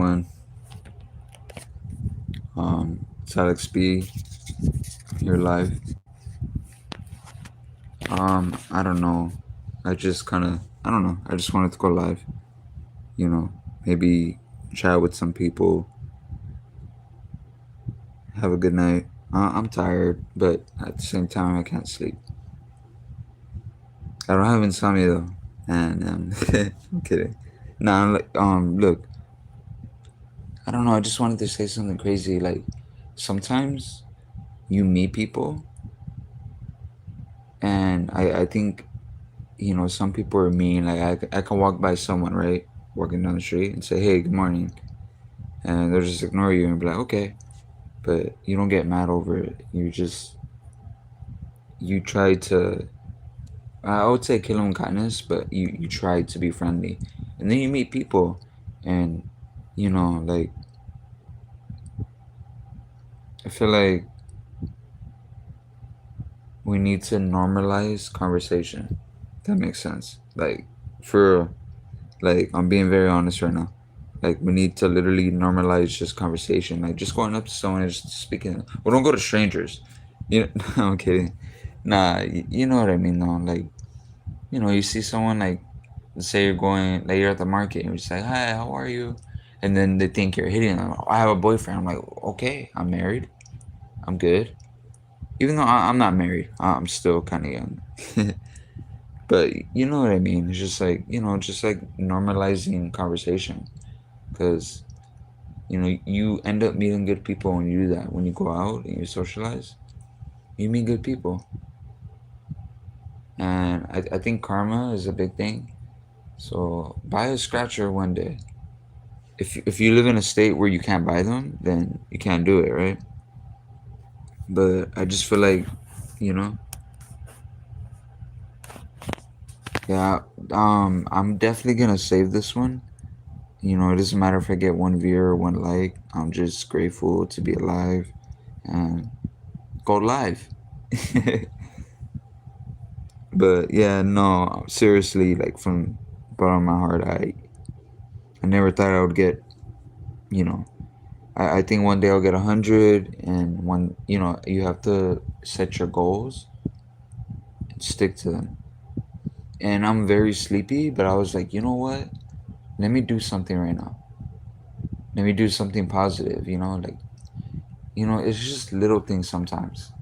doing? It's Alex B here live. I don't know. I don't know. I just wanted to go live. You know, maybe chat with some people, have a good night. I'm tired, but at the same time, I can't sleep. I don't have insomnia though, and I'm kidding. Nah, look, I don't know. I just wanted to say something crazy. Like, sometimes you meet people, and I think some people are mean. Like I can walk by someone, right, walking down the street and say, "Hey, good morning," and they'll just ignore you and be like, "Okay," but you don't get mad over it. You try to. I would say kill them kindness, but you try to be friendly, and then you meet people, and like I feel like we need to normalize conversation. If that makes sense. Like for like I'm being very honest right now. Like we need to literally normalize just conversation. Like just going up to someone and just speaking. Well, don't go to strangers. I'm kidding. Nah, you know what I mean though. Like you see someone like, say you're going, like you're at the market and you're just like, "Hi, how are you?" And then they think you're hitting them. "Oh, I have a boyfriend." I'm like, "Okay, I'm married. I'm good." Even though I'm not married, I'm still kind of young. But you know what I mean. It's just like just like normalizing conversation, because you end up meeting good people when you do that. When you go out and you socialize, you meet good people. And I think karma is a big thing. So buy a scratcher one day. If you live in a state where you can't buy them, then you can't do it, right? But I just feel like, you know, yeah, I'm definitely gonna save this one. It doesn't matter if I get one view or one like. I'm just grateful to be alive and go live. But yeah, no, seriously, like from bottom of my heart, I never thought I would get, you know, I think one day I'll get 100, and you have to set your goals and stick to them. And I'm very sleepy, but I was like, you know what? Let me do something right now. Let me do something positive, like, it's just little things sometimes.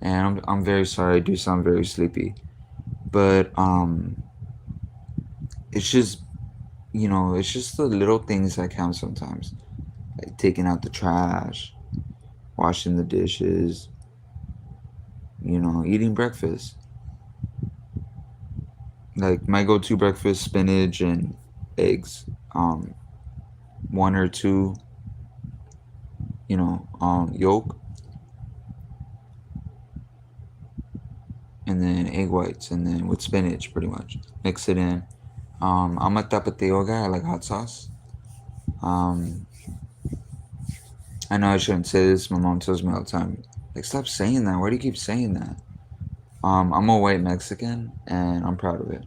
And I'm very sorry, I do sound very sleepy. But it's just it's just the little things that count sometimes. Like taking out the trash, washing the dishes, eating breakfast. Like my go-to breakfast: spinach and eggs. One or two, yolk, and then egg whites, and then with spinach, pretty much. Mix it in. I'm a tapatio guy. I like hot sauce. Um, I know I shouldn't say this. My mom tells me all the time, like, stop saying that. Why do you keep saying that? I'm a white Mexican, and I'm proud of it.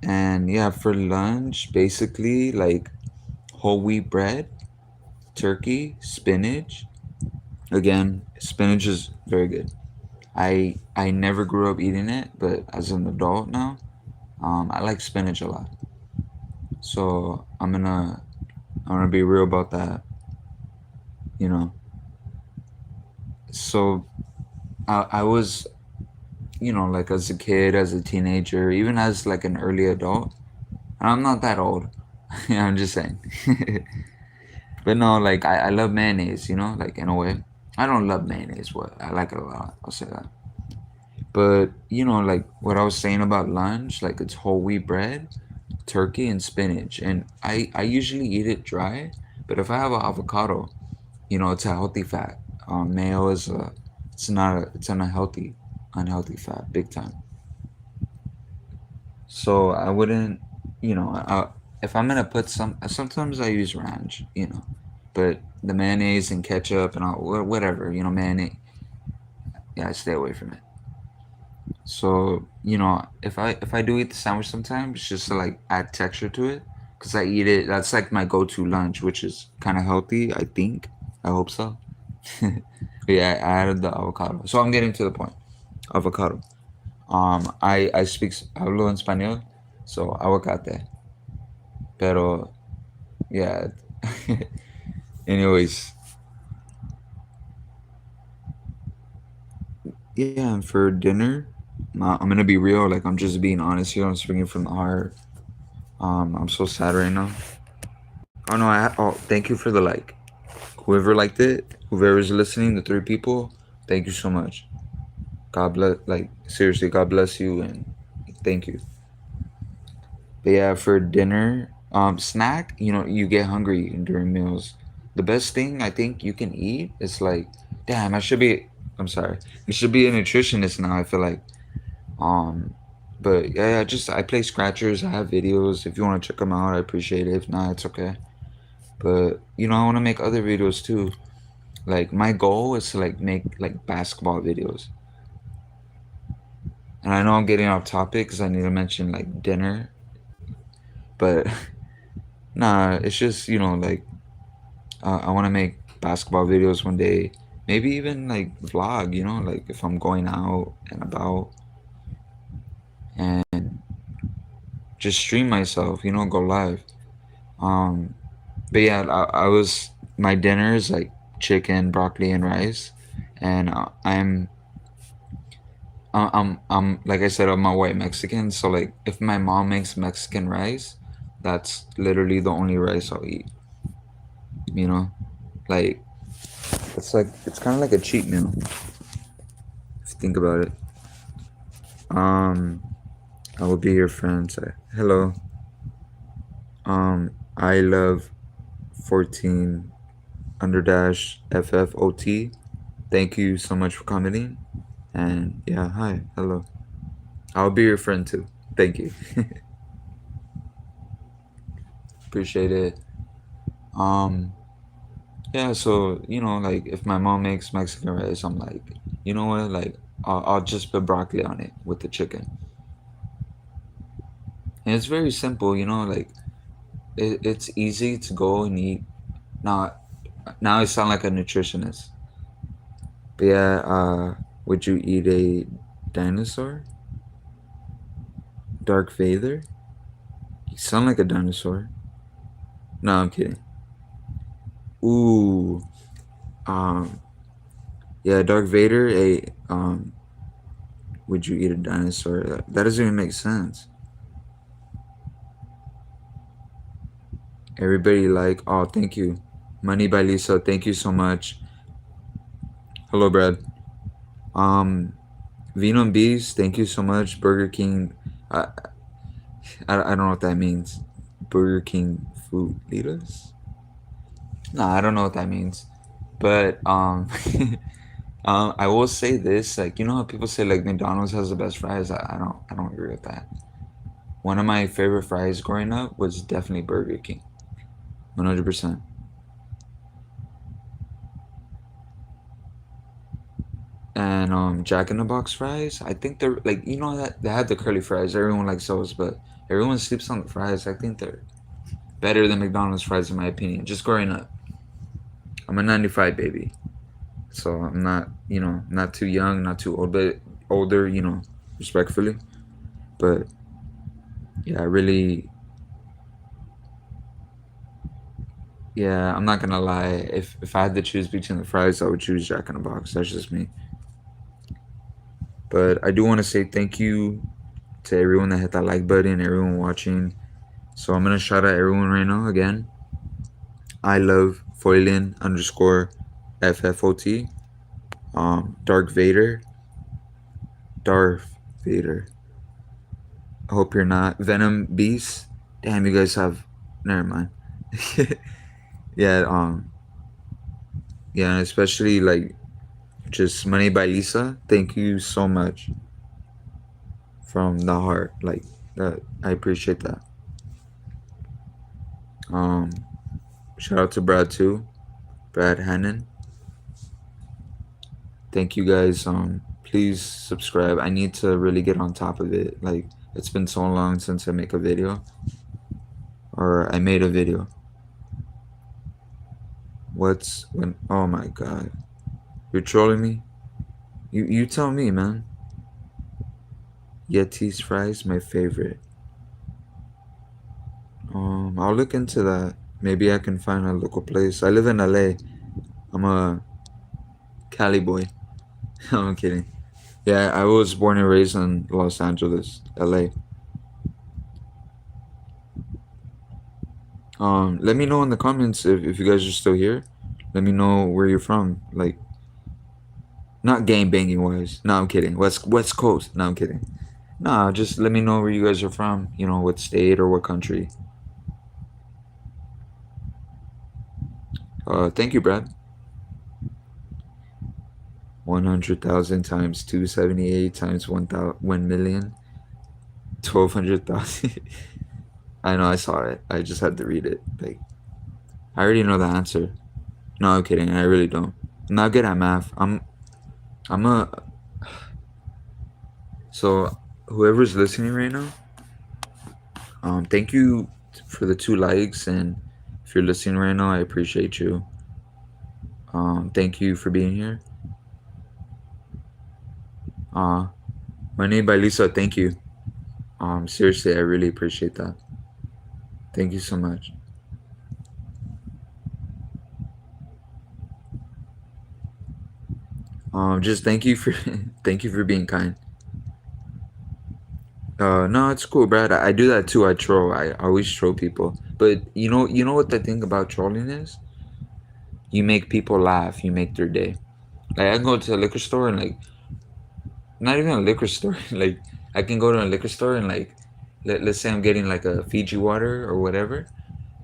And yeah, for lunch, basically like whole wheat bread, turkey, spinach. Again, spinach is very good. I never grew up eating it, but as an adult now, I like spinach a lot. So I'm gonna be real about that. You know, so I was like as a kid, as a teenager, even as like an early adult. And I'm not that old. I'm just saying. But no, like I love mayonnaise. Like in a way. I don't love mayonnaise, but I like it a lot. I'll say that. But like what I was saying about lunch, like it's whole wheat bread, turkey, and spinach, and I usually eat it dry. But if I have an avocado, it's a healthy fat. Mayo is it's an unhealthy fat, big time. So I wouldn't, if I'm gonna put sometimes I use ranch, but the mayonnaise and ketchup and all, whatever, mayonnaise, yeah, I stay away from it. So if I do eat the sandwich sometimes, just to like add texture to it, because I eat it. That's like my go-to lunch, which is kind of healthy, I think. I hope so. But yeah, I added the avocado. So I'm getting to the point. Avocado. I speak hablo en español, so aguacate. Pero yeah. Anyways, yeah. And for dinner, I'm gonna be real. Like I'm just being honest here. I'm speaking from the heart. I'm so sad right now. Oh no! oh, thank you for the like. Whoever liked it, whoever's listening, the three people, thank you so much. God bless. Like seriously, God bless you and thank you. But yeah, for dinner, snack, you get hungry during meals. The best thing I think you can eat is like, damn, I should be. I'm sorry, I should be a nutritionist now. I feel like, um, but yeah, just I play scratchers. I have videos. If you want to check them out, I appreciate it. If not, it's okay. But I want to make other videos too. Like my goal is to like make like basketball videos. And I know I'm getting off topic because I need to mention like dinner, but nah, it's just like I want to make basketball videos one day. Maybe even like vlog, like if I'm going out and about and just stream myself, go live. Um, but yeah, I was my dinner is like chicken, broccoli, and rice, and I'm like I said, I'm a white Mexican, so like if my mom makes Mexican rice, that's literally the only rice I'll eat. You know, like it's kind of like a cheat meal if you think about it. Um, I will be your friend. Say hello. I love 14 under dash FFOT. Thank you so much for commenting. And yeah, hi, hello. I'll be your friend too. Thank you. Appreciate it. Um, yeah, so like if my mom makes Mexican rice, I'm like, you know what, like I'll just put broccoli on it with the chicken. And it's very simple, like it's easy to go and eat. Now, now I sound like a nutritionist. But yeah, would you eat a dinosaur? Dark Vader? You sound like a dinosaur. No, I'm kidding. Ooh, um, yeah, Dark Vader. Would you eat a dinosaur? That doesn't even make sense. Everybody like, oh, thank you, Money by Lisa. Thank you so much. Hello, Brad. Um, Vino and Bees. Thank you so much. Burger King. I, I don't know what that means. Burger King food leaders. No, I don't know what that means. But I will say this, like how people say like McDonald's has the best fries. I don't agree with that. One of my favorite fries growing up was definitely Burger King, 100%. And Jack in the Box fries, I think they're like that they had the curly fries. Everyone likes those, but everyone sleeps on the fries. I think they're better than McDonald's fries in my opinion. Just growing up, I'm a '95 baby, so I'm not not too young, not too old, but older, respectfully. But yeah, I really, yeah, I'm not gonna lie. If I had to choose between the fries, I would choose Jack in the Box. That's just me. But I do want to say thank you to everyone that hit that like button, everyone watching. So I'm gonna shout out everyone right now again. I love Foilin underscore FFOT. Dark Vader. Darth Vader. I hope you're not. Venom Beast. Damn, you guys have. Never mind. Yeah. Yeah, especially like just Money by Lisa. Thank you so much from the heart. Like that, I appreciate that. Um, Shout out to Brad too, Brad Hannon. Thank you guys. Please subscribe. I need to really get on top of it. Like it's been so long since I make a video. or I made a video. What's when? Oh my god, you're trolling me. You tell me, man. Yeti's fries, my favorite. I'll look into that. Maybe I can find a local place. I live in LA. I'm a Cali boy. I'm kidding. Yeah, I was born and raised in Los Angeles, LA. Let me know in the comments if you guys are still here. Let me know where you're from. Like, not game banging wise. No, I'm kidding. West Coast. No, I'm kidding. Nah, just let me know where you guys are from. You know, what state or what country. Thank you, Brad. 100,000 times 278 times 1,000,000. 1,200,000. I know, I saw it. I just had to read it. Like, I already know the answer. No, I'm kidding. I really don't. I'm not good at math. I'm a so whoever's listening right now, thank you for the 2 likes, and if you're listening right now, I appreciate you. Thank you for being here. Uh, my name by Lisa. Thank you. Seriously, I really appreciate that. Thank you so much. Just thank you for thank you for being kind. No, it's cool, Brad. I do that too. I troll. I always troll people. But you know what the thing about trolling is? You make people laugh. You make their day. Like I can go to a liquor store and like not even a liquor store. Like I can go to a liquor store and like let's say I'm getting like a Fiji water or whatever,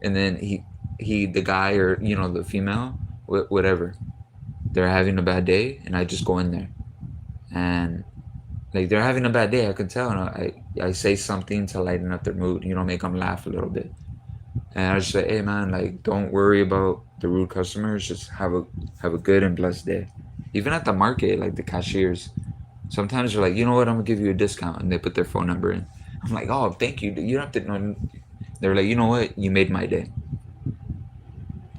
and then the guy or the female whatever, they're having a bad day, and I just go in there and like they're having a bad day. I can tell, and I say something to lighten up their mood. Make them laugh a little bit, and I just say, hey man, like don't worry about the rude customers. Just have a good and blessed day. Even at the market, like the cashiers, sometimes they're like, you know what, I'm gonna give you a discount, and they put their phone number in. I'm like, oh, thank you. You don't have to know. They're like, you know what, you made my day,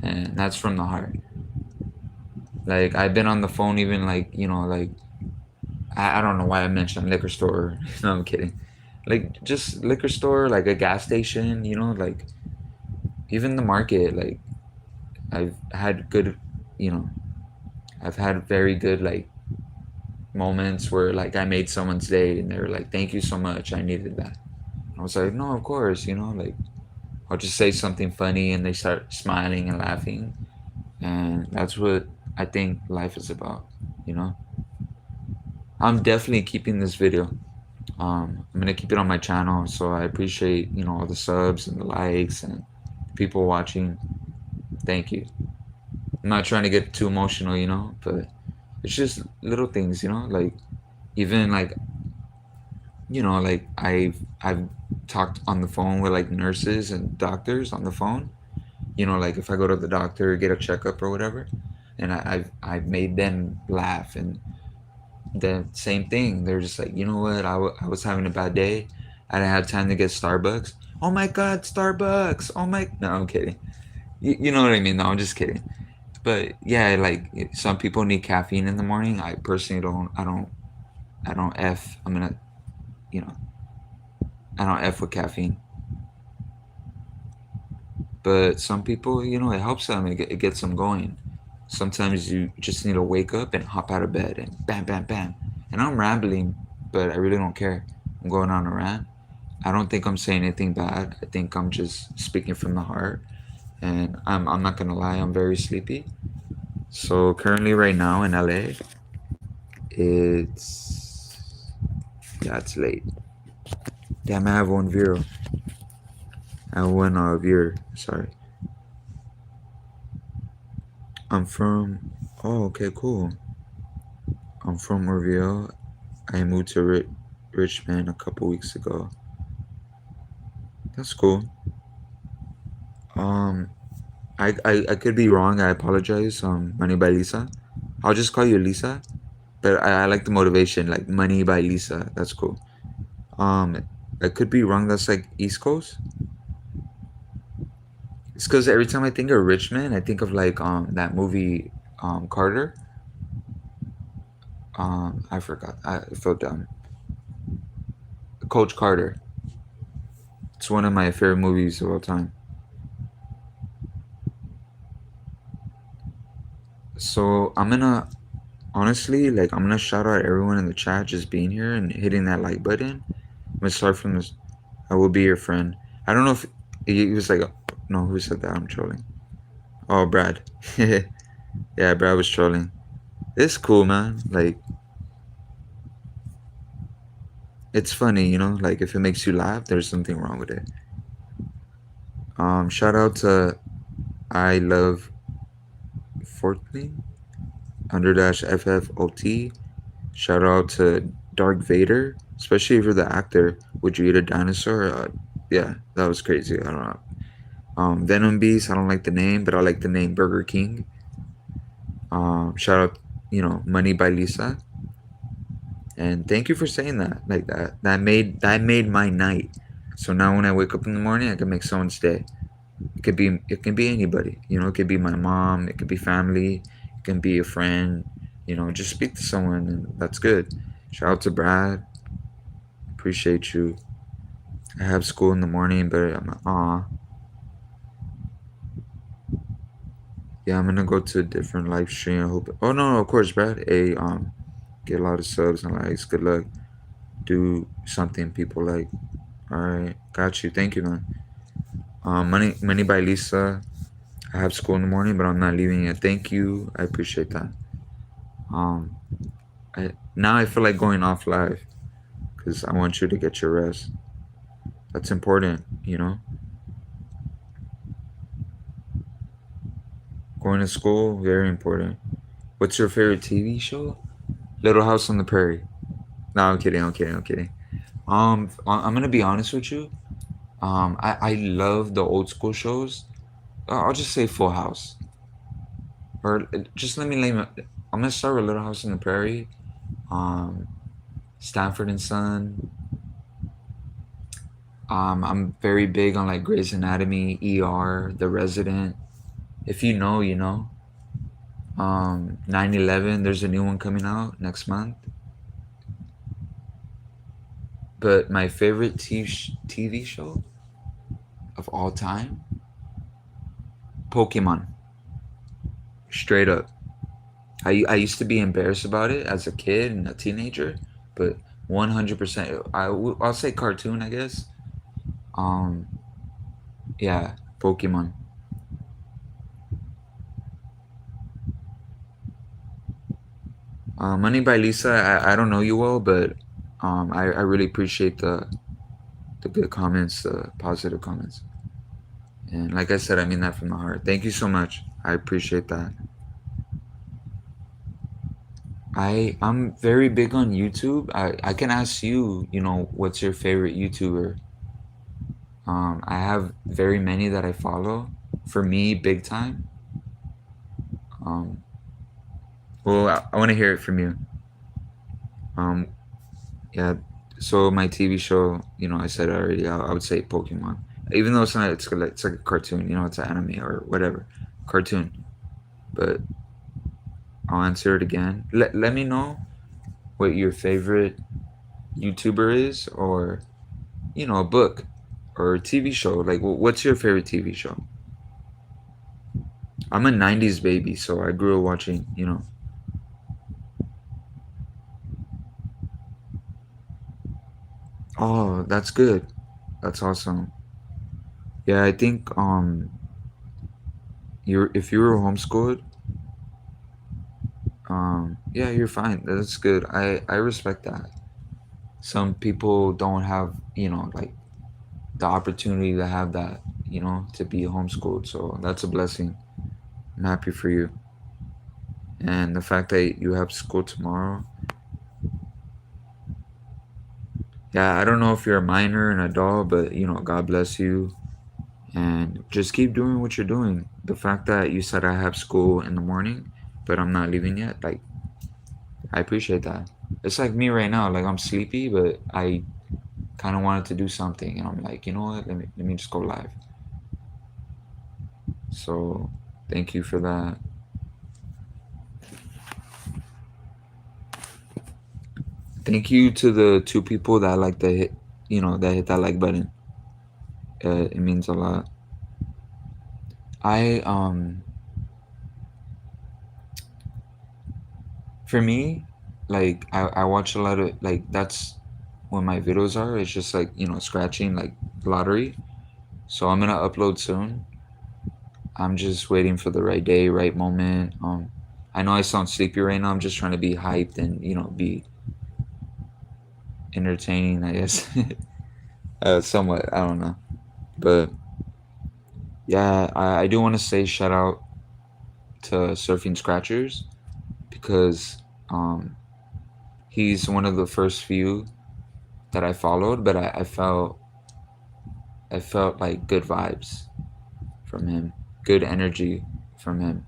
and that's from the heart. Like I've been on the phone, even like like I don't know why I mentioned liquor store. No, I'm kidding. Like just liquor store, like a gas station. Like even the market. Like I've had good, you know, I've had very good like moments where like I made someone's day, and they were like, "Thank you so much. I needed that." I was like, "No, of course." Like I'll just say something funny, and they start smiling and laughing, and that's what I think life is about. You know, I'm definitely keeping this video. I'm gonna keep it on my channel, so I appreciate all the subs and the likes and people watching. Thank you. I'm not trying to get too emotional, but it's just little things, like even like like I've talked on the phone with like nurses and doctors on the phone. Like if I go to the doctor, get a checkup or whatever, and I've made them laugh, and the same thing. They're just like, you know what? I was having a bad day. I didn't have time to get Starbucks. Oh my God, Starbucks! Oh my, no, I'm kidding. You know what I mean? No, I'm just kidding. But yeah, like some people need caffeine in the morning. I personally don't. I don't f. I'm gonna, you know, I don't f with caffeine. But some people, it helps them. It gets them going. Sometimes you just need to wake up and hop out of bed and bam, bam, bam. And I'm rambling, but I really don't care. I'm going on a rant. I don't think I'm saying anything bad. I think I'm just speaking from the heart. And I'm not gonna lie, I'm very sleepy. So currently, right now in LA, it's yeah, it's late. Damn, I have one viewer. I have one viewer. Sorry. I'm from. Oh, okay, cool. I'm from Orville. I moved to Richmond a couple weeks ago. That's cool. Um, I could be wrong. I apologize. Money by Lisa. I'll just call you Lisa. But I like the motivation, like Money by Lisa. That's cool. Um, I could be wrong. That's like East Coast. It's because every time I think of Richmond, I think of like that movie Carter. I forgot. I felt dumb. Coach Carter. It's one of my favorite movies of all time. So I'm gonna honestly like I'm gonna shout out everyone in the chat just being here and hitting that like button. I'm gonna start from this. I will be your friend. I don't know if he was like, no, who said that? I'm trolling. Oh, Brad. Yeah, Brad was trolling. It's cool, man. Like it's funny, you know. Like if it makes you laugh, there's something wrong with it. Shout out to I love Fortney under dash FFOT. Shout out to Dark Vader, especially for the actor. Would you eat a dinosaur? Yeah, that was crazy. I don't know. Venom Beast. I don't like the name, but I like the name Burger King. Shout out, Money by Lisa, and thank you for saying that. Like that. That made my night. So now when I wake up in the morning, I can make someone's day. It can be anybody. It could be my mom. It could be family. It can be a friend. Just speak to someone, and that's good. Shout out to Brad. Appreciate you. I have school in the morning, but yeah, I'm gonna go to a different live stream. I hope. Oh no, of course, Brad. Hey, get a lot of subs and likes. Good luck. Do something people like. All right, got you. Thank you, man. Money by Lisa. I have school in the morning, but I'm not leaving yet. Thank you. I appreciate that. Um, now I feel like going off live because I want you to get your rest. That's important. Going to school, very important. What's your favorite TV show? Little House on the Prairie. No, I'm kidding. I'm kidding. I'm kidding. I'm gonna be honest with you. I love the old school shows. I'll just say Full House, or just let me name it. I'm gonna start with Little House on the Prairie. Um, Stanford and Son. I'm very big on like Grey's Anatomy, ER, The Resident. If you know, you know. 9/11. There's a new one coming out next month. But my favorite TV show of all time, Pokemon. Straight up. I used to be embarrassed about it as a kid and a teenager, but 100%. I'll say cartoon, I guess. Um, yeah, Pokemon. Money by Lisa. I don't know you well, but I really appreciate the good comments, the positive comments, and like I said, I mean that from the heart. Thank you so much. I appreciate that. I'm very big on YouTube. I can ask you, what's your favorite YouTuber? I have very many that I follow. For me, big time. Um, well, I want to hear it from you. Um, yeah. So my TV show, I said it already. I would say Pokemon, even though it's not. It's like a cartoon. It's an anime or whatever, cartoon. But I'll answer it again. Let me know what your favorite YouTuber is, or a book or a TV show. Like, what's your favorite TV show? I'm a '90s baby, so I grew up watching. Oh, that's good. That's awesome. Yeah, I think you're if you were homeschooled, yeah, you're fine. That's good. I respect that. Some people don't have, like the opportunity to have that, to be homeschooled. So that's a blessing. I'm happy for you. And the fact that you have school tomorrow, yeah, I don't know if you're a minor, an adult, but God bless you. And just keep doing what you're doing. The fact that you said I have school in the morning, but I'm not leaving yet, like, I appreciate that. It's like me right now, like I'm sleepy, but I kind of wanted to do something, and I'm like, you know what? Let me just go live. So thank you for that. Thank you to the two people that like the hit, that hit that like button. It means a lot. I For me, like I watch a lot of, like, that's when my videos are. It's just like, scratching, like, lottery. So I'm gonna upload soon. I'm just waiting for the right day, right moment. I know I sound sleepy right now. I'm just trying to be hyped and, be entertaining, I guess. Somewhat. I don't know. But yeah, I do want to say shout out to Surfing Scratchers, because um, he's one of the first few that I followed, but I felt like good vibes from him, good energy from him.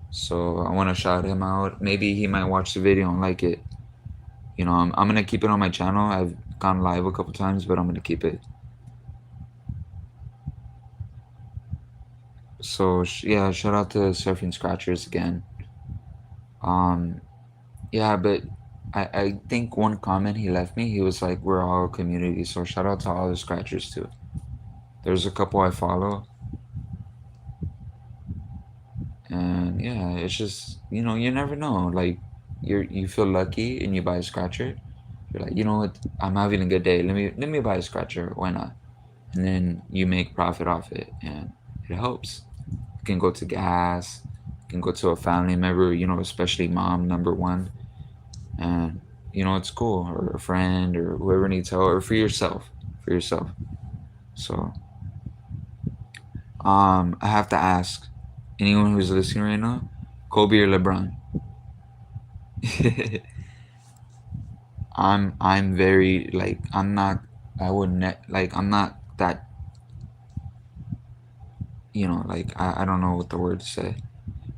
So I want to shout him out. Maybe he might watch the video and like it. I'm gonna keep it on my channel. I've gone live a couple times, but I'm gonna keep it. So yeah, shout out to Surfing Scratchers again. Um, yeah, but I think one comment he left me, he was like, "We're all a community." So shout out to all the Scratchers too. There's a couple I follow, and yeah, it's just, you never know. Like, you feel lucky and you buy a scratcher. You're like, you know what? I'm having a good day. Let me buy a scratcher. Why not? And then you make profit off it, and it helps. You can go to gas. You can go to a family member. Especially mom, number one, and it's cool. Or a friend, or whoever needs help, or for yourself. For yourself. So, I have to ask anyone who's listening right now, Kobe or LeBron? I'm very, like, I'm not, I wouldn't, like, I'm not that, like, I don't know what the word to say,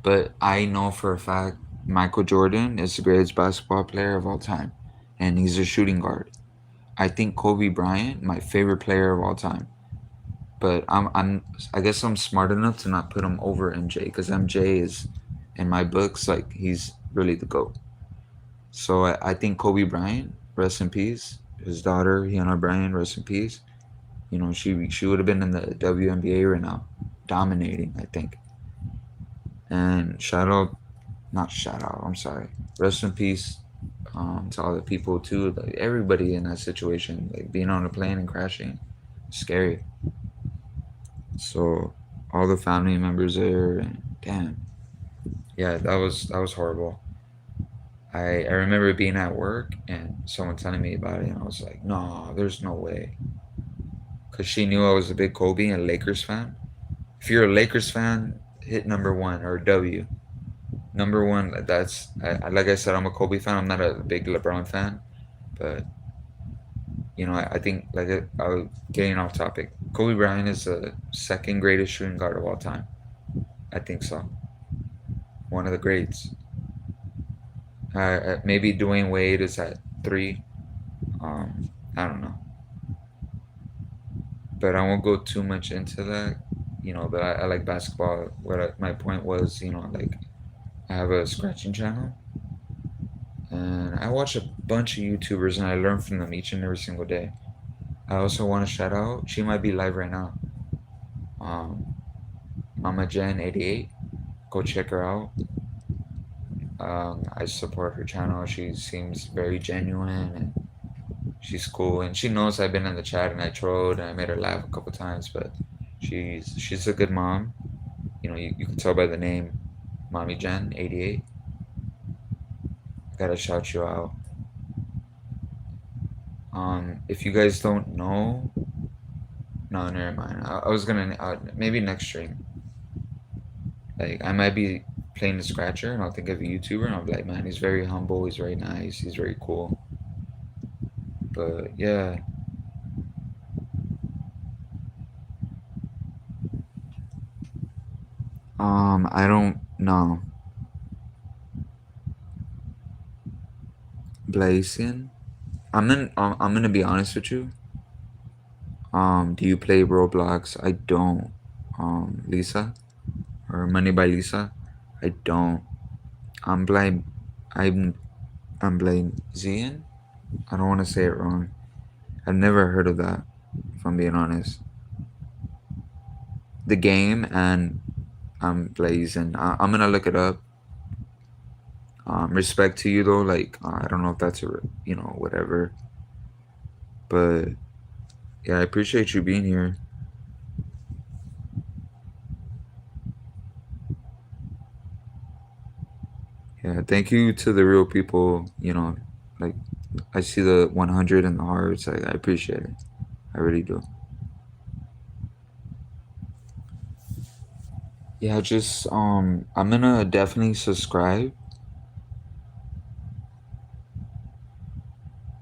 but I know for a fact Michael Jordan is the greatest basketball player of all time, and he's a shooting guard. I think Kobe Bryant, my favorite player of all time, but I guess I'm smart enough to not put him over MJ, because MJ is, in my books, like, he's really the GOAT. So I think Kobe Bryant, rest in peace. His daughter, Hannah Bryant, rest in peace. She would have been in the WNBA right now, dominating, I think. And shout out, not shout out. I'm sorry. Rest in peace, to all the people too. Like, everybody in that situation, like being on a plane and crashing, scary. So all the family members there, and damn, yeah, that was horrible. I remember being at work and someone telling me about it, and I was like, no, there's no way. Because she knew I was a big Kobe and Lakers fan. If you're a Lakers fan, hit number one, or W. Number one, that's, like I said, I'm a Kobe fan. I'm not a big LeBron fan, but I think, like, I was getting off topic. Kobe Bryant is the second greatest shooting guard of all time. I think so. One of the greats. Maybe Dwayne Wade is at three. I don't know, but I won't go too much into that. But I like basketball. My point was, like, I have a scratching channel, and I watch a bunch of YouTubers, and I learn from them each and every single day. I also want to shout out. She might be live right now. Um, Mama Jen 88. Go check her out. I support her channel. She seems very genuine, and she's cool, and she knows I've been in the chat and I trolled and I made her laugh a couple times, but she's a good mom. You can tell by the name, Mommy Jen 88. Gotta shout you out. If you guys don't know, no, never mind. I was gonna, maybe next stream. Like, I might be playing the scratcher, and I'll think of a YouTuber, and I'll be like, man, he's very humble, he's very nice, he's very cool. But yeah, I don't know. Blazion. I'm gonna be honest with you. Do you play Roblox? I don't. Lisa. or Money by Lisa. I don't. I'm blind. I'm I'm blind. Zian? I don't want to say it wrong. I've never heard of that. If I'm being honest, the game and I'm blazing. I'm gonna look it up. Respect to you though. Like I don't know if that's whatever. But yeah, I appreciate you being here. Yeah, thank you to the real people. Like I see the 100 in the hearts. I appreciate it. I really do. Yeah, just I'm gonna definitely subscribe.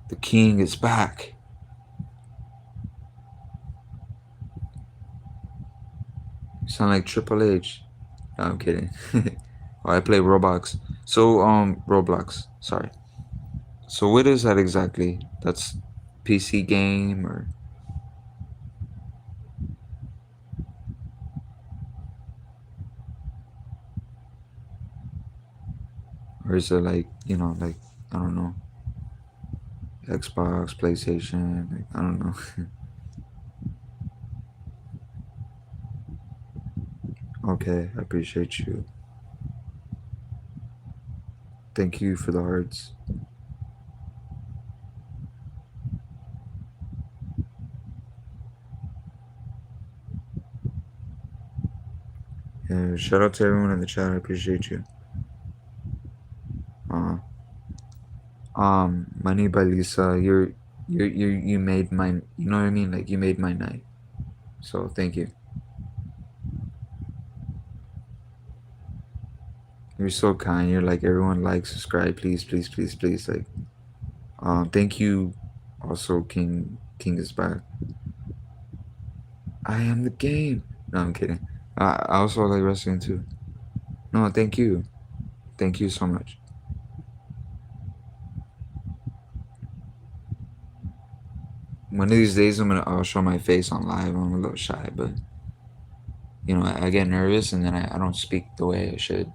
The king is back. You sound like Triple H. No, I'm kidding. Oh, I play Roblox. So Roblox. Sorry. So what is that exactly? That's PC game or is it like like I don't know, Xbox, PlayStation? Like, I don't know. Okay, I appreciate you. Thank you for the hearts. Yeah, shout out to everyone in the chat. I appreciate you. Uh, Money by Lisa. You made my. You know what I mean? Like you made my night. So thank you. You're so kind. You're like everyone like subscribe, please, please, please, please. Like, thank you. Also, King is back. I am the game. No, I'm kidding. I also like wrestling too. No, thank you so much. One of these days, I'll show my face on live. I'm a little shy, but I get nervous and then I don't speak the way I should.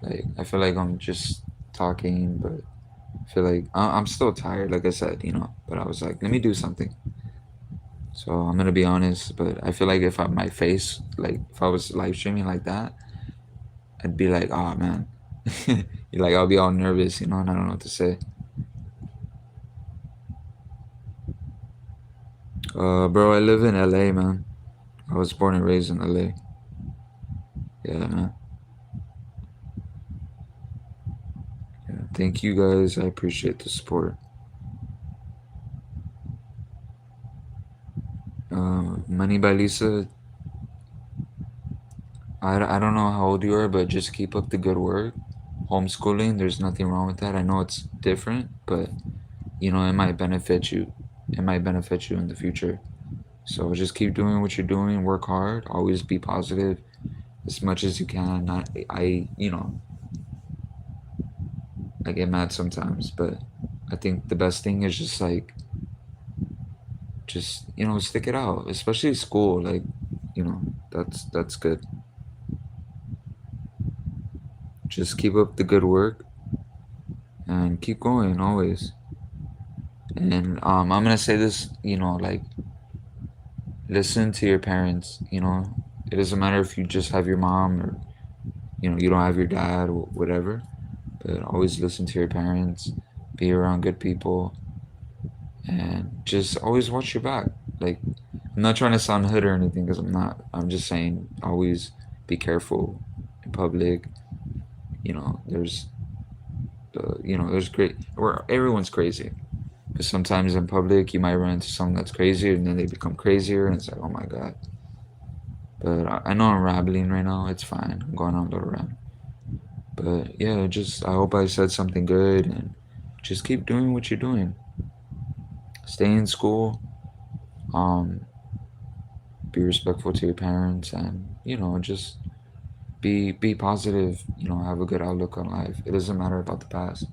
Like I feel like I'm just talking, but I feel like I'm still tired. Like I said, but I was like, let me do something. So I'm gonna be honest, but I feel like if my face, like if I was live streaming like that, I'd be like, oh man, like I'll be all nervous, and I don't know what to say. Bro, I live in LA, man. I was born and raised in LA. Yeah, man. Yeah, thank you guys. I appreciate the support. Money by Lisa. I don't know how old you are, but just keep up the good work. Homeschooling, there's nothing wrong with that. I know it's different, but it might benefit you. It might benefit you in the future. So just keep doing what you're doing. Work hard. Always be positive as much as you can. I get mad sometimes, but I think the best thing is just like just stick it out, especially school. Like you know that's good. Just keep up the good work and keep going always. And I'm gonna say this, like listen to your parents. It doesn't matter if you just have your mom or you don't have your dad or whatever, but always listen to your parents. Be around good people and just always watch your back. Like I'm not trying to sound hood or anything because I'm not. I'm just saying always be careful in public. There's there's great where everyone's crazy. Because sometimes in public you might run into someone that's crazier and then they become crazier and it's like, oh my god. But I know I'm rambling right now. It's fine. I'm going on a little rant. But yeah, just I hope I said something good and just keep doing what you're doing. Stay in school. Um, be respectful to your parents and just be positive. Have a good outlook on life. It doesn't matter about the past.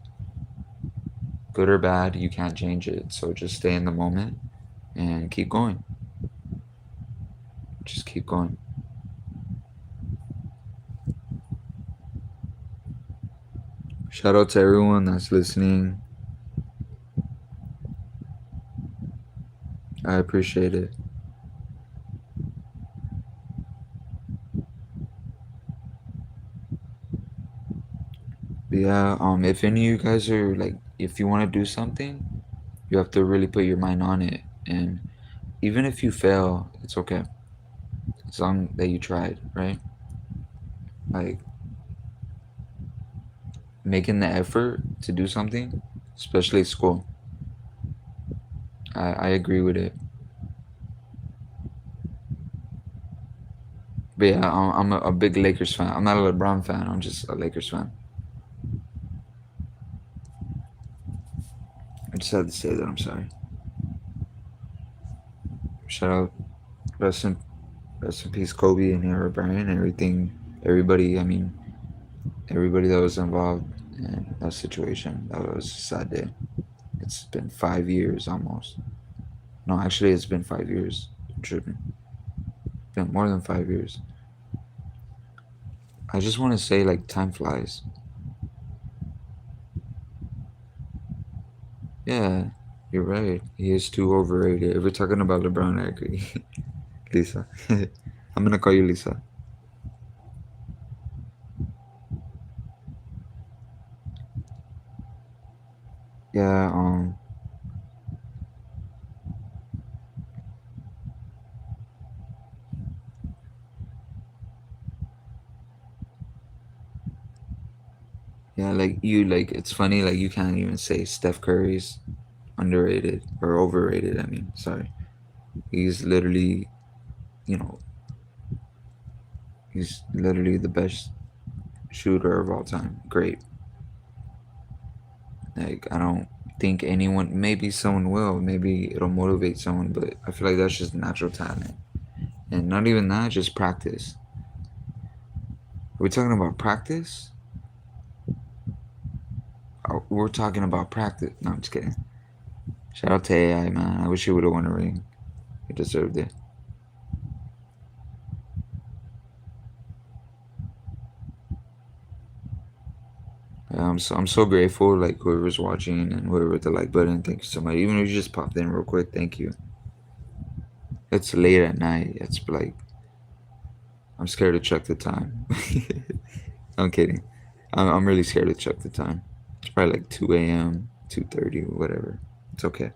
Good or bad, you can't change it. So just stay in the moment and keep going. Just keep going. Shout out to everyone that's listening. I appreciate it. But yeah, if any of you guys are like, if you want to do something, you have to really put your mind on it. And even if you fail, it's okay. As long that you tried, right? Like making the effort to do something, especially school. I agree with it. But yeah, I'm a big Lakers fan. I'm not a LeBron fan. I'm just a Lakers fan. I just had to say that. I'm sorry. Shout out, rest in, rest in peace, Kobe and Aaron Bryant. Everything, everybody. I mean, everybody that was involved in that situation. That was a sad day. It's been 5 years almost. No, actually, it's been 5 years. I'm tripping. It's been more than 5 years. I just want to say, like, time flies. Yeah, you're right. He is too overrated. If we're talking about LeBron, I agree. Lisa. I'm gonna call you Lisa. Yeah, yeah, like you, like it's funny, like you can't even say Steph Curry's underrated or overrated. I mean, sorry. He's literally, you know, he's literally the best shooter of all time. Great. Like I don't think anyone, maybe someone will, maybe it'll motivate someone, but I feel like that's just natural talent. And not even that, just practice. We're talking about practice. We're talking about practice. No, I'm just kidding. Shout out to AI, man. I wish he would have won a ring. He deserved it. I'm so grateful, like whoever's watching and whoever with the like button. Thank you so much. Even if you just popped in real quick, thank you. It's late at night. It's like I'm scared to check the time. I'm kidding. I'm really scared to check the time. It's probably like 2 a.m., 2:30, whatever. It's okay.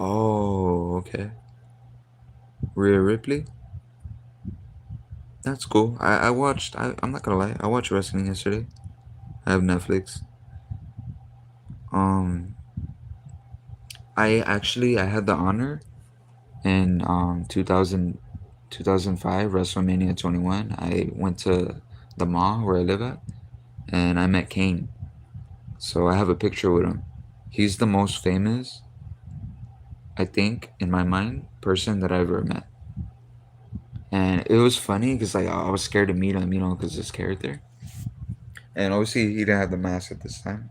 Oh, okay. Rhea Ripley. That's cool. I watched. I'm not gonna lie. I watched wrestling yesterday. I have Netflix. Um, I had the honor in 2005 WrestleMania 21. I went to the mall where I live at, and I met Kane. So I have a picture with him. He's the most famous, I think, in my mind, person that I ever met. And it was funny because like I was scared to meet him, because his character. And obviously he didn't have the mask at this time.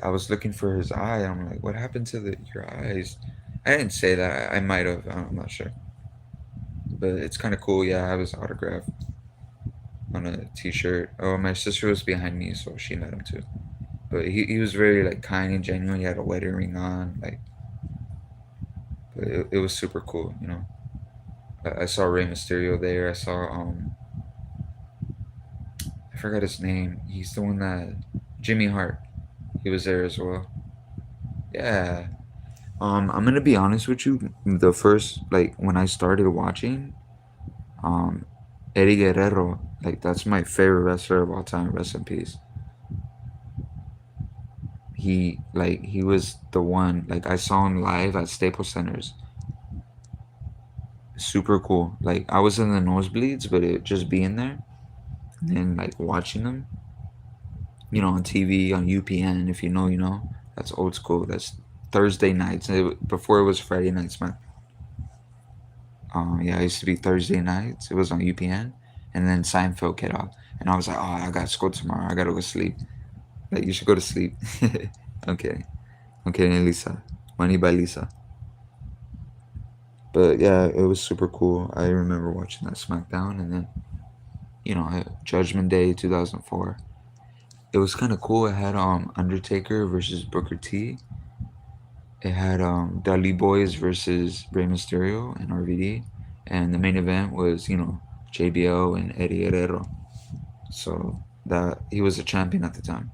I was looking for his eye. And I'm like, what happened to your eyes? I didn't say that. I might have. I'm not sure. But it's kind of cool. Yeah, I have his autograph on a T-shirt. Oh, my sister was behind me, so she met him too. But he was very like kind and genuine. He had a wedding ring on. Like, but it was super cool. I saw Rey Mysterio there. I saw I forgot his name. He's the one that Jimmy Hart. He was there as well. Yeah. I'm gonna be honest with you. The first like when I started watching, um, Eddie Guerrero, like that's my favorite wrestler of all time. Rest in peace. He was the one. Like I saw him live at Staples Centers. Super cool. Like I was in the nosebleeds, but it just being there and then like watching them, on TV on UPN. If you know, you know. That's old school. That's Thursday nights. Before it was Friday nights, man. Yeah, it used to be Thursday nights. It was on UPN, and then Seinfeld came out, and I was like, oh, I got school tomorrow. I gotta go sleep. Like you should go to sleep. Okay, okay, Lisa, Money by Lisa. But yeah, it was super cool. I remember watching that SmackDown, and then Judgment Day 2004. It was kind of cool. It had Undertaker versus Booker T. It had Dudley Boys versus Rey Mysterio and RVD, and the main event was JBL and Eddie Guerrero. So that he was a champion at the time.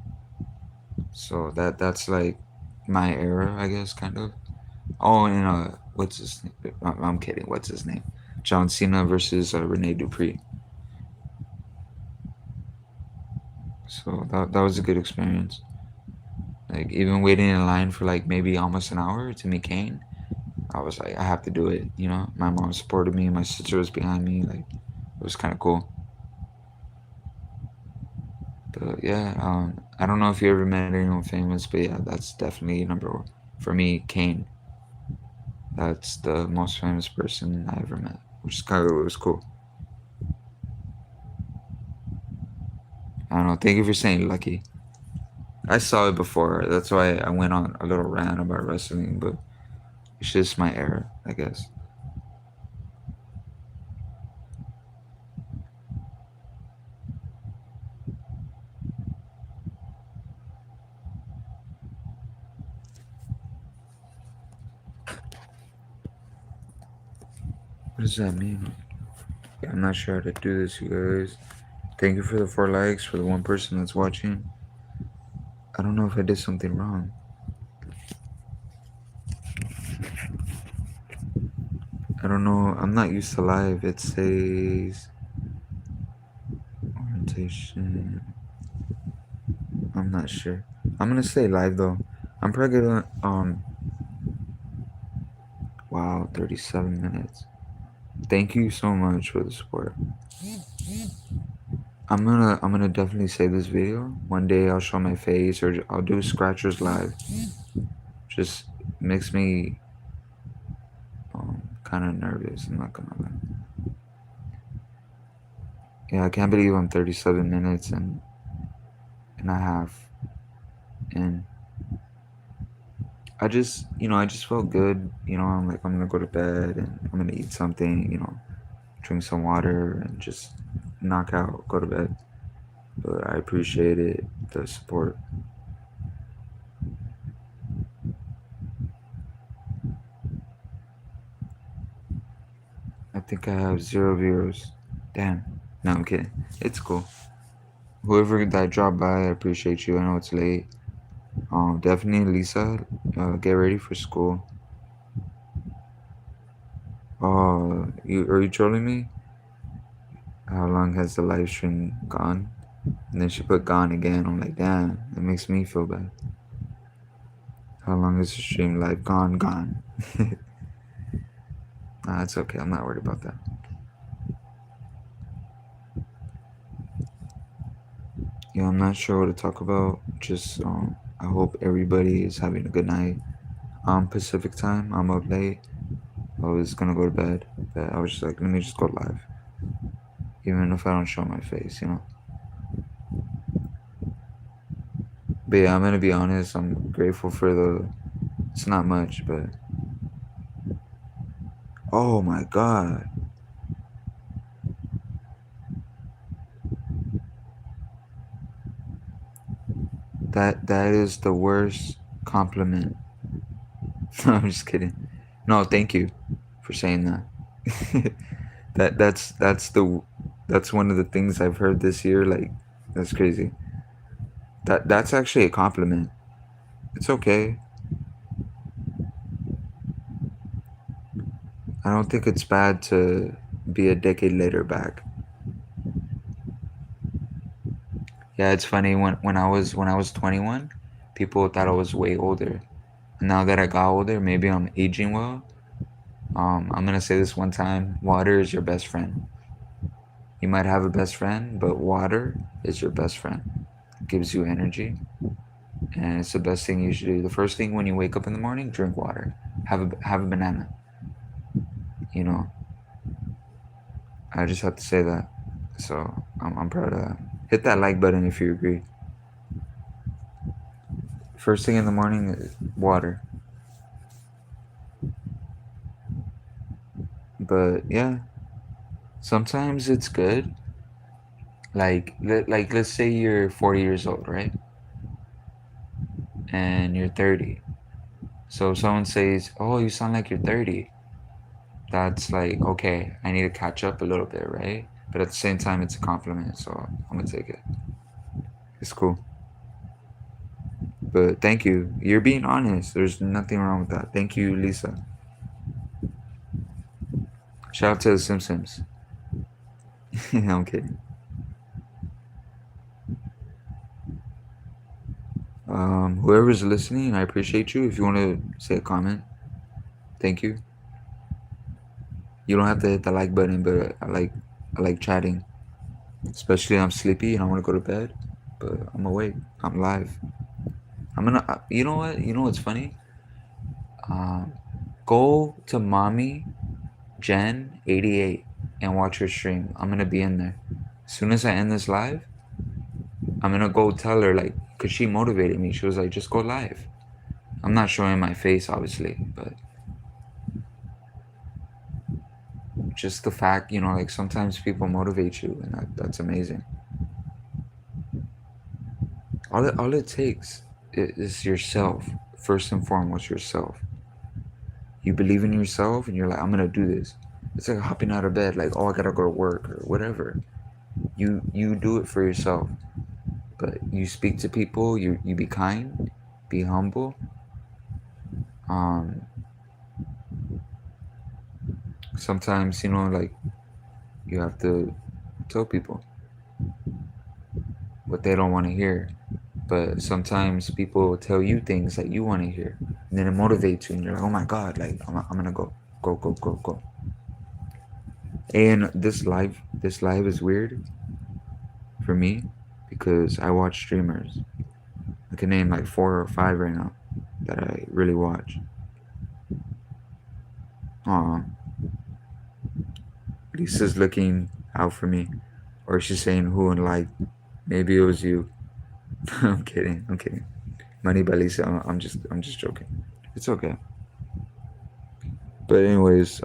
So that's like my era, I guess, kind of. Oh, and what's his name? I'm kidding. What's his name? John Cena versus Rene Dupree. So that was a good experience. Like even waiting in line for like maybe almost an hour to meet Kane, I was like, I have to do it. My mom supported me. My sister was behind me. Like it was kind of cool. But yeah, I don't know if you ever met anyone famous, but yeah, that's definitely number one for me. Kane. That's the most famous person I ever met, which is kind of it was cool. I don't know. Thank you for saying lucky. I saw it before. That's why I went on a little rant about wrestling, but it's just my era, I guess. What does that mean? I'm not sure how to do this, you guys. Thank you for the 4 likes for the one person that's watching. I don't know if I did something wrong. I don't know. I'm not used to live. It says orientation. I'm not sure. I'm gonna stay live though. I'm probably gonna wow, 37 minutes. Thank you so much for the support. I'm gonna definitely save this video. One day I'll show my face or I'll do scratchers live. Just makes me kind of nervous. I'm not gonna lie. Yeah, I can't believe I'm 37 minutes and a half in. I just felt good. I'm like, I'm gonna go to bed and I'm gonna eat something. Drink some water and just knock out, go to bed. But I appreciate it, the support. I think I have 0 viewers. Damn. No, I'm kidding. It's cool. Whoever that dropped by, I appreciate you. I know it's late. Definitely, Lisa. Get ready for school. Oh, are you trolling me? How long has the live stream gone? And then she put gone again. I'm like, damn, it makes me feel bad. How long is the stream live gone? Gone. Nah, it's okay. I'm not worried about that. Yeah, I'm not sure what to talk about. Just I hope everybody is having a good night. Pacific time. I'm up late. I was gonna go to bed, but I was just like, let me just go live, even if I don't show my face. But yeah, I'm gonna be honest. I'm grateful for the. It's not much, but oh my god, that is the worst compliment. No, I'm just kidding. No, thank you for saying that. That's one of the things I've heard this year. Like, that's crazy. That's actually a compliment. It's okay. I don't think it's bad to be a decade later back. Yeah, it's funny when I was 21, people thought I was way older. Now that I got older, maybe I'm aging well. I'm gonna say this one time: water is your best friend. You might have a best friend, but water is your best friend. It gives you energy, and it's the best thing you should do. The first thing when you wake up in the morning, drink water. Have a banana. You know, I just have to say that. So I'm proud of that. Hit that like button if you agree. First thing in the morning, water. But yeah, sometimes it's good. Like let's say you're 40 years old, right? And you're 30. So if someone says, "Oh, you sound like you're 30." That's like, okay, I need to catch up a little bit, right? But at the same time, it's a compliment, so I'm gonna take it. It's cool. But thank you. You're being honest. There's nothing wrong with that. Thank you, Lisa. Shout out to the Simpsons. I'm kidding. Whoever's listening, I appreciate you. If you want to say a comment, thank you. You don't have to hit the like button, but I like chatting. Especially I'm sleepy and I want to go to bed, but I'm awake. I'm live. I'm gonna. You know what? You know what's funny? Um, Go to mommy Jen 88 and watch her stream. I'm gonna be in there. As soon as I end this live, I'm gonna go tell her like, cause she motivated me. She was like, just go live. I'm not showing my face, obviously, but just the fact, like sometimes people motivate you, and that's amazing. All it takes is yourself. First and foremost, yourself. You believe in yourself, and you're like, I'm gonna do this. It's like hopping out of bed, like, oh, I gotta go to work or whatever. You do it for yourself, but you speak to people. You be kind, be humble. Um, Sometimes like you have to tell people what they don't want to hear. But sometimes people tell you things that you want to hear, and then it motivates you, and you're like, oh my god, like I'm gonna go, go, go, go. And this live is weird for me because I watch streamers. I can name like 4 or 5 right now that I really watch. Aw, Lisa's looking out for me, or she's saying who and like. Maybe it was you. I'm kidding. I'm kidding. Money by Lisa. I'm just joking. It's okay. But anyways,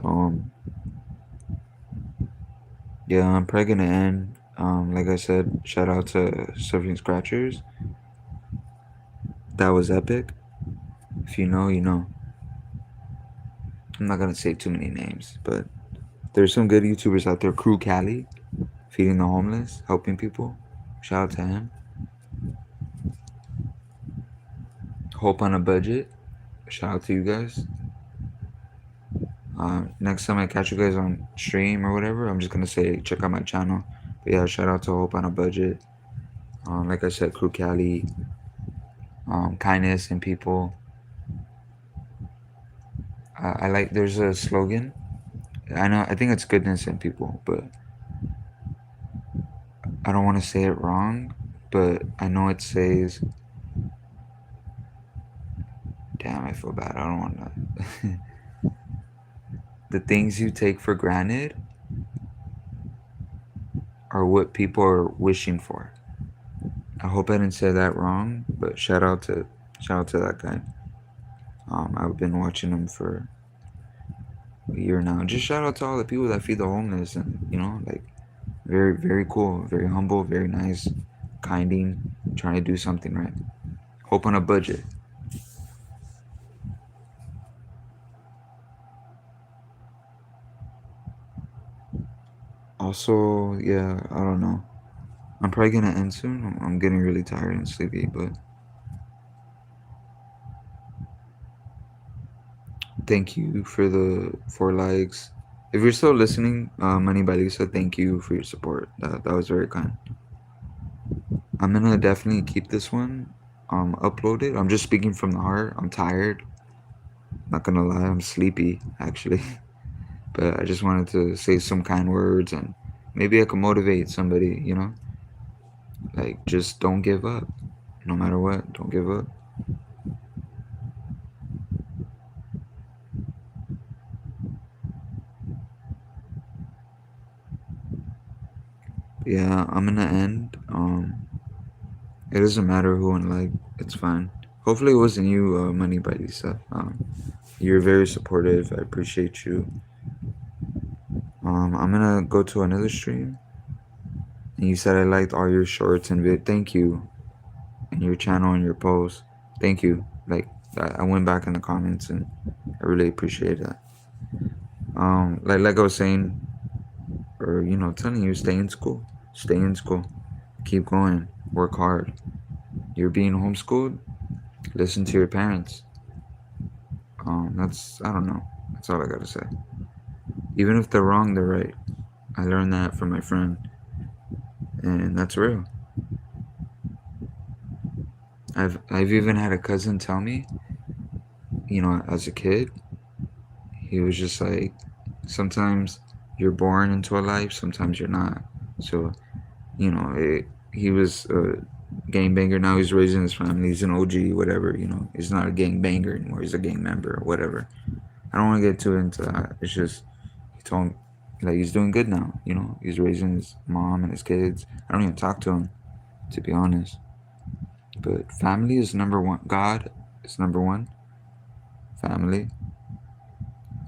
yeah, I'm probably gonna end. Like I said, shout out to Surfing Scratchers. That was epic. If you know, you know. I'm not gonna say too many names, but there's some good YouTubers out there. Crew Cali, feeding the homeless, helping people. Shout out to him. Hope on a budget. Shout out to you guys. Next time I catch you guys on stream or whatever, I'm just gonna say check out my channel. But yeah, shout out to Hope on a Budget. Like I said, Crew Cali, kindness in people. I like. There's a slogan. I know. I think it's goodness in people, but I don't want to say it wrong. But I know it says. Damn, I feel bad. I don't want to. The things you take for granted are what people are wishing for. I hope I didn't say that wrong, but shout out to that guy. I've been watching him for a year now. Just shout out to all the people that feed the homeless, and like very very cool, very humble, very nice, kinding, trying to do something right. Hope on a budget. Also, yeah, I don't know. I'm probably gonna end soon. I'm getting really tired and sleepy, but thank you for the 4 likes. If you're still listening, Money by Lisa, thank you for your support. That was very kind. I'm gonna definitely keep this one uploaded. I'm just speaking from the heart. I'm tired. Not gonna lie, I'm sleepy actually. But I just wanted to say some kind words, and maybe I can motivate somebody. Like, just don't give up. No matter what, don't give up. Yeah, I'm gonna end. It doesn't matter who and like, it's fine. Hopefully it wasn't you, Money by Lisa. You're very supportive. I appreciate you. I'm gonna go to another stream. And you said I liked all your shorts and thank you. And your channel and your posts. Thank you. Like I went back in the comments and I really appreciate that. Like I was saying, or telling you, stay in school. Stay in school. Keep going. Work hard. You're being homeschooled. Listen to your parents. That's I don't know. That's all I gotta say. Even if they're wrong, they're right. I learned that from my friend, and that's real. I've even had a cousin tell me, as a kid, he was just like, sometimes you're born into a life, sometimes you're not. So, he was a gangbanger. Now he's raising his family. He's an OG, whatever. He's not a gangbanger anymore. He's a gang member, or whatever. I don't want to get too into that. It's just he told me, like, he's doing good now. He's raising his mom and his kids. I don't even talk to him, to be honest. But family is number one. God is number one. Family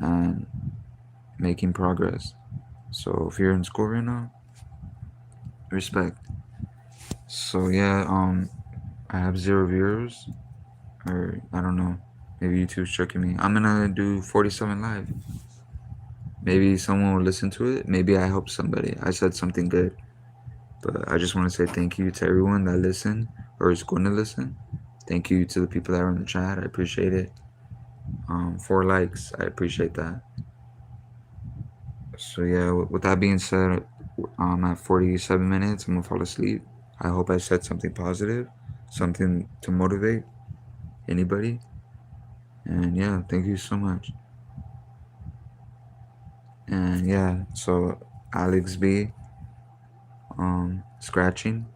and making progress. So if you're in school right now, respect. So yeah, I have 0 viewers, or I don't know. Maybe YouTube's tricking me. I'm gonna do 47 live. Maybe someone will listen to it. Maybe I helped somebody. I said something good. But I just want to say thank you to everyone that listened or is going to listen. Thank you to the people that are in the chat. I appreciate it. 4 likes. I appreciate that. So yeah, with that being said, I'm at 47 minutes. I'm gonna fall asleep. I hope I said something positive, something to motivate anybody. And yeah, thank you so much. And yeah, so Alex B, scratching.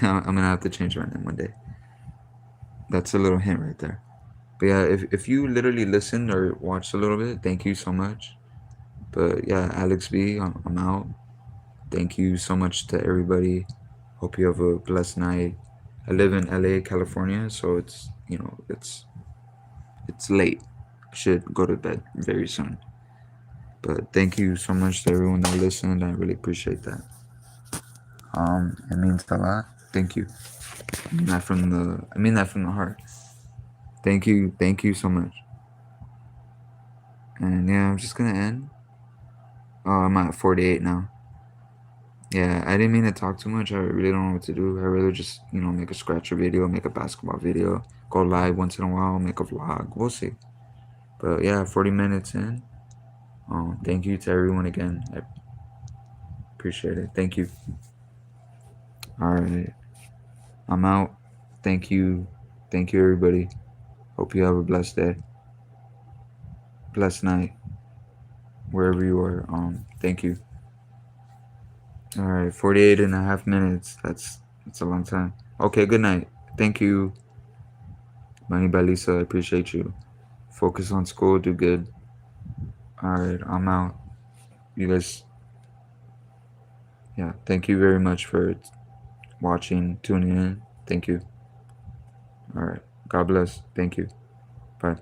I'm gonna have to change my name one day. That's a little hint right there. But yeah, if you literally listened or watched a little bit, thank you so much. But yeah, Alex B, I'm out. Thank you so much to everybody. Hope you have a blessed night. I live in LA, California, so it's late. I should go to bed very soon. But thank you so much to everyone that listened. I really appreciate that. It means a lot. Thank you. I mean that from the heart. Thank you so much. And yeah, I'm just gonna end. Oh, I'm at 48 now. Yeah, I didn't mean to talk too much. I really don't know what to do. I'd rather just, make a scratcher video, make a basketball video, go live once in a while, make a vlog. We'll see. But yeah, 40 minutes in. Thank you to everyone again. I appreciate it. Thank you. All right. I'm out. Thank you. Thank you, everybody. Hope you have a blessed day. Blessed night. Wherever you are. Thank you. All right. 48 and a half minutes. That's a long time. Okay, good night. Thank you. Money by Lisa, I appreciate you. Focus on school, do good. Alright, I'm out. You guys, yeah, thank you very much for watching, tuning in. Thank you. Alright, God bless. Thank you. Bye.